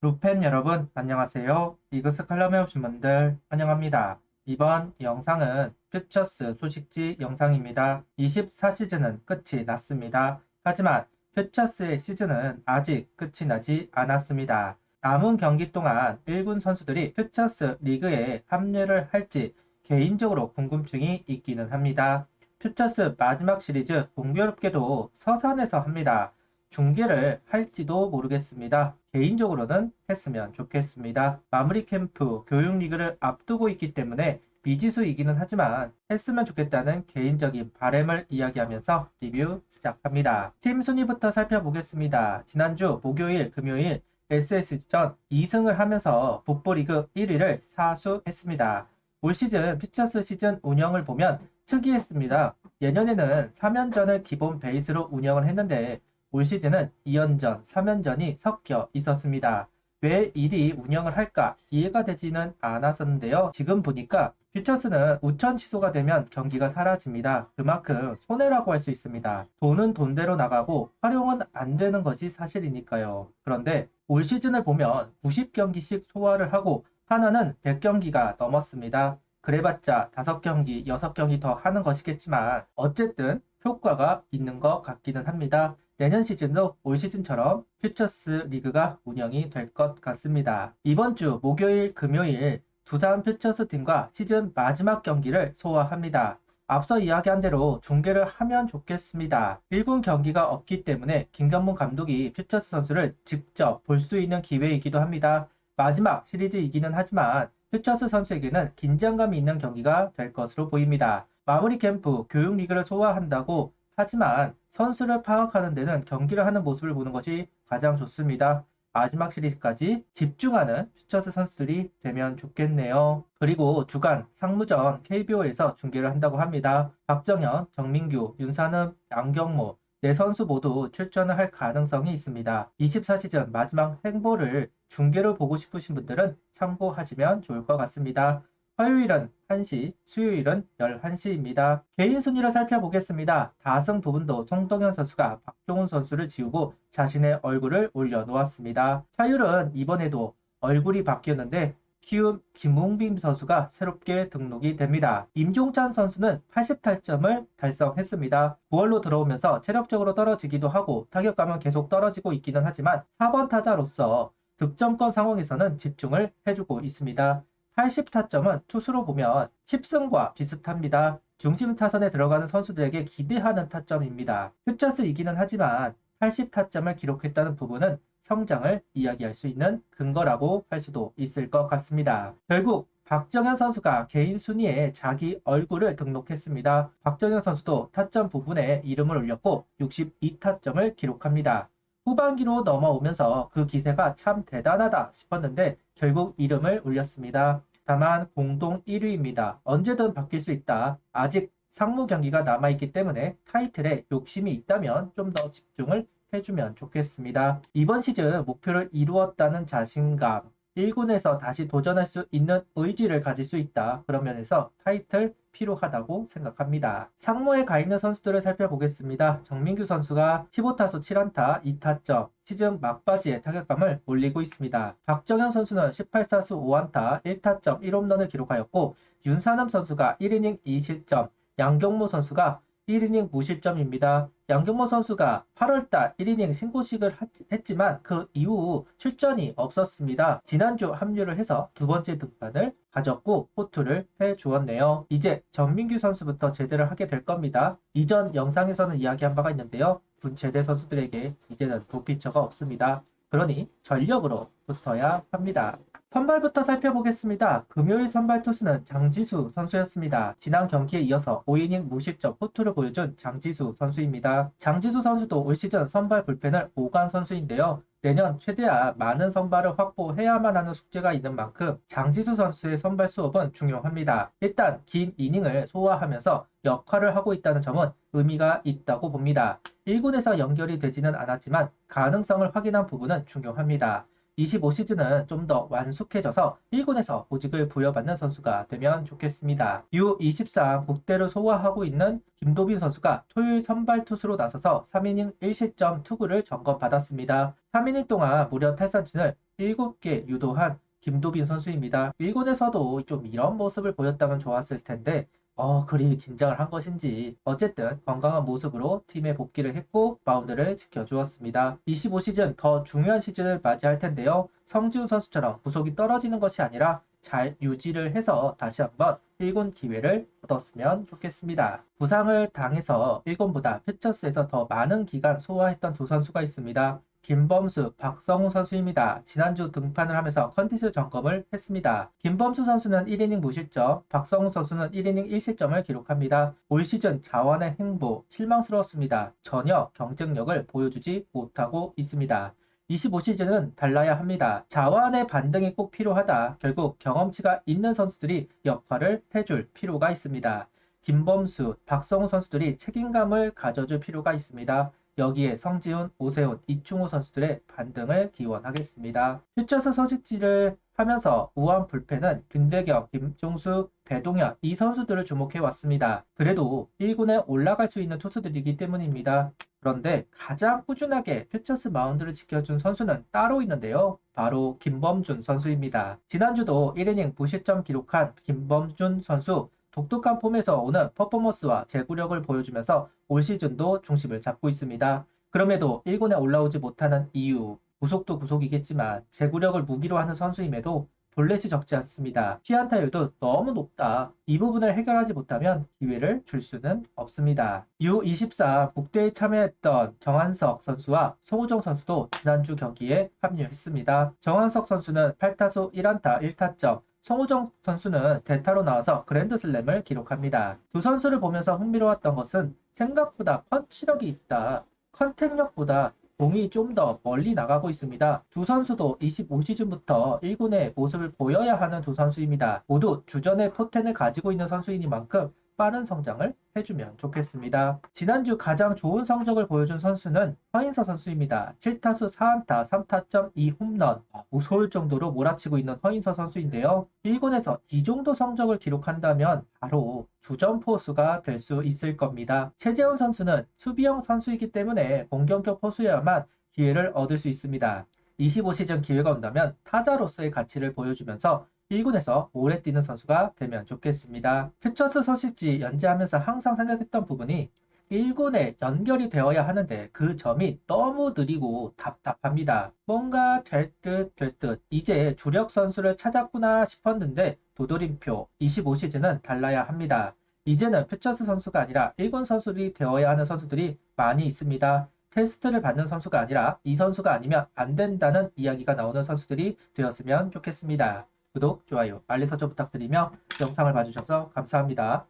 루펜 여러분, 안녕하세요. 이그스 칼럼에 오신 분들 환영합니다. 이번 영상은 퓨처스 소식지 영상입니다. 24시즌은 끝이 났습니다. 하지만 퓨처스의 시즌은 아직 끝이 나지 않았습니다. 남은 경기 동안 1군 선수들이 퓨처스 리그에 합류를 할지 개인적으로 궁금증이 있기는 합니다. 퓨처스 마지막 시리즈 공교롭게도 서산에서 합니다. 중계를 할지도 모르겠습니다. 개인적으로는 했으면 좋겠습니다. 마무리 캠프 교육 리그를 앞두고 있기 때문에 미지수이기는 하지만 했으면 좋겠다는 개인적인 바람을 이야기하면서 리뷰 시작합니다. 팀 순위부터 살펴보겠습니다. 지난주 목요일, 금요일 SS전 2승을 하면서 북부리그 1위를 사수했습니다. 올 시즌 퓨처스 시즌 운영을 보면 특이했습니다. 예년에는 3연전을 기본 베이스로 운영을 했는데 올 시즌은 2연전, 3연전이 섞여 있었습니다. 왜 이리 운영을 할까 이해가 되지는 않았었는데요. 지금 보니까 퓨처스는 우천 취소가 되면 경기가 사라집니다. 그만큼 손해라고 할 수 있습니다. 돈은 돈대로 나가고 활용은 안 되는 것이 사실이니까요. 그런데 올 시즌을 보면 90경기씩 소화를 하고 하나는 100경기가 넘었습니다. 그래봤자 5경기, 6경기 더 하는 것이겠지만 어쨌든 효과가 있는 것 같기는 합니다. 내년 시즌도 올 시즌처럼 퓨처스 리그가 운영이 될 것 같습니다. 이번 주 목요일, 금요일 두산 퓨처스 팀과 시즌 마지막 경기를 소화합니다. 앞서 이야기한 대로 중계를 하면 좋겠습니다. 1군 경기가 없기 때문에 김경문 감독이 퓨처스 선수를 직접 볼 수 있는 기회이기도 합니다. 마지막 시리즈이기는 하지만 퓨처스 선수에게는 긴장감이 있는 경기가 될 것으로 보입니다. 마무리 캠프 교육 리그를 소화한다고 하지만 선수를 파악하는 데는 경기를 하는 모습을 보는 것이 가장 좋습니다. 마지막 시리즈까지 집중하는 퓨처스 선수들이 되면 좋겠네요. 그리고 주간 상무전 KBO에서 중계를 한다고 합니다. 박정현, 정민규, 윤산흠, 양경모 네 선수 모두 출전을 할 가능성이 있습니다. 24시즌 마지막 행보를 중계로 보고 싶으신 분들은 참고하시면 좋을 것 같습니다. 화요일은 1시, 수요일은 11시입니다. 개인 순위를 살펴보겠습니다. 다승 부분도 송동현 선수가 박종훈 선수를 지우고 자신의 얼굴을 올려놓았습니다. 타율은 이번에도 얼굴이 바뀌었는데 키움 김웅빈 선수가 새롭게 등록이 됩니다. 임종찬 선수는 80타점을 달성했습니다. 9월로 들어오면서 체력적으로 떨어지기도 하고 타격감은 계속 떨어지고 있기는 하지만 4번 타자로서 득점권 상황에서는 집중을 해주고 있습니다. 80타점은 투수로 보면 10승과 비슷합니다. 중심 타선에 들어가는 선수들에게 기대하는 타점입니다. 퓨처스이기는 하지만 80타점을 기록했다는 부분은 성장을 이야기할 수 있는 근거라고 할 수도 있을 것 같습니다. 결국 박정현 선수가 개인 순위에 자기 얼굴을 등록했습니다. 박정현 선수도 타점 부분에 이름을 올렸고 62타점을 기록합니다. 후반기로 넘어오면서 그 기세가 참 대단하다 싶었는데 결국 이름을 올렸습니다. 다만 공동 1위입니다. 언제든 바뀔 수 있다. 아직 상무 경기가 남아있기 때문에 타이틀에 욕심이 있다면 좀 더 집중을 해주면 좋겠습니다. 이번 시즌 목표를 이루었다는 자신감, 1군에서 다시 도전할 수 있는 의지를 가질 수 있다. 그런 면에서 타이틀 필요하다고 생각합니다. 상무에 가 있는 선수들을 살펴보겠습니다. 정민규 선수가 15타수 7안타 2타점, 시즌 막바지에 타격감을 올리고 있습니다. 박정현 선수는 18타수 5안타 1타점 1홈런을 기록하였고 윤산흠 선수가 1이닝 2실점, 양경모 선수가 1이닝 무실점입니다. 양경모 선수가 8월달 1이닝 신고식을 했지만 그 이후 출전이 없었습니다. 지난주 합류를 해서 두 번째 등판을 가졌고 호투를 해주었네요. 이제 전민규 선수부터 제대를 하게 될 겁니다. 이전 영상에서는 이야기한 바가 있는데요. 군체대 선수들에게 이제는 도피처가 없습니다. 그러니 전력으로 붙어야 합니다. 선발부터 살펴보겠습니다. 금요일 선발 투수는 장지수 선수였습니다. 지난 경기에 이어서 5이닝 무실점 호투를 보여준 장지수 선수입니다. 장지수 선수도 올 시즌 선발 불펜을 5간 선수인데요. 내년 최대한 많은 선발을 확보해야만 하는 숙제가 있는 만큼 장지수 선수의 선발 수업은 중요합니다. 일단 긴 이닝을 소화하면서 역할을 하고 있다는 점은 의미가 있다고 봅니다. 1군에서 연결이 되지는 않았지만 가능성을 확인한 부분은 중요합니다. 25시즌은 좀 더 완숙해져서 1군에서 보직을 부여받는 선수가 되면 좋겠습니다. U23 국대를 소화하고 있는 김도빈 선수가 토요일 선발 투수로 나서서 3이닝 1실점 투구를 점검받았습니다. 3이닝 동안 무려 탈삼진을 7개 유도한 김도빈 선수입니다. 일본에서도 좀 이런 모습을 보였다면 좋았을 텐데 그리 긴장을 한 것인지 어쨌든 건강한 모습으로 팀에 복귀를 했고 마운드를 지켜주었습니다. 25시즌 더 중요한 시즌을 맞이할 텐데요. 성지훈 선수처럼 구속이 떨어지는 것이 아니라 잘 유지를 해서 다시 한번 1군 기회를 얻었으면 좋겠습니다. 부상을 당해서 1군보다 퓨처스에서 더 많은 기간 소화했던 두 선수가 있습니다. 김범수, 박성우 선수입니다. 지난주 등판을 하면서 컨디션 점검을 했습니다. 김범수 선수는 1이닝 무실점, 박성우 선수는 1이닝 1실점을 기록합니다. 올 시즌 자완의 행보 실망스러웠습니다. 전혀 경쟁력을 보여주지 못하고 있습니다. 25시즌은 달라야 합니다. 자완의 반등이 꼭 필요하다. 결국 경험치가 있는 선수들이 역할을 해줄 필요가 있습니다. 김범수, 박성우 선수들이 책임감을 가져줄 필요가 있습니다. 여기에 성지훈, 오세훈, 이충호 선수들의 반등을 기원하겠습니다. 퓨처스 소식지를 하면서 우한 불펜은 김대경, 김종수, 배동현 이 선수들을 주목해 왔습니다. 그래도 1군에 올라갈 수 있는 투수들이기 때문입니다. 그런데 가장 꾸준하게 퓨처스 마운드를 지켜준 선수는 따로 있는데요. 바로 김범준 선수입니다. 지난주도 1이닝 무실점 기록한 김범준 선수 독특한 폼에서 오는 퍼포먼스와 제구력을 보여주면서 올 시즌도 중심을 잡고 있습니다. 그럼에도 1군에 올라오지 못하는 이유, 구속도 구속이겠지만 제구력을 무기로 하는 선수임에도 볼넷이 적지 않습니다. 피안타율도 너무 높다. 이 부분을 해결하지 못하면 기회를 줄 수는 없습니다. U24 국대에 참여했던 정한석 선수와 송우정 선수도 지난주 경기에 합류했습니다. 정한석 선수는 8타수 1안타 1타점, 송우정 선수는 대타로 나와서 그랜드슬램을 기록합니다. 두 선수를 보면서 흥미로웠던 것은 생각보다 펀치력이 있다. 컨택력보다 공이 좀 더 멀리 나가고 있습니다. 두 선수도 25시즌부터 1군의 모습을 보여야 하는 두 선수입니다. 모두 주전의 포텐을 가지고 있는 선수이니만큼 빠른 성장을 해주면 좋겠습니다. 지난주 가장 좋은 성적을 보여준 선수는 허인서 선수입니다. 7타수 4안타 3타점 2홈런 무서울 정도로 몰아치고 있는 허인서 선수인데요. 1군에서 이 정도 성적을 기록한다면 바로 주전 포수가 될 수 있을 겁니다. 최재훈 선수는 수비형 선수이기 때문에 공격형 포수여야만 기회를 얻을 수 있습니다. 25시즌 기회가 온다면 타자로서의 가치를 보여주면서 1군에서 오래 뛰는 선수가 되면 좋겠습니다. 퓨처스 소식지 연재하면서 항상 생각했던 부분이 1군에 연결이 되어야 하는데 그 점이 너무 느리고 답답합니다. 뭔가 될 듯 이제 주력 선수를 찾았구나 싶었는데 도돌림표 25시즌은 달라야 합니다. 이제는 퓨처스 선수가 아니라 1군 선수들이 되어야 하는 선수들이 많이 있습니다. 테스트를 받는 선수가 아니라 이 선수가 아니면 안 된다는 이야기가 나오는 선수들이 되었으면 좋겠습니다. 구독, 좋아요, 알림 설정 부탁드리며 영상을 봐주셔서 감사합니다.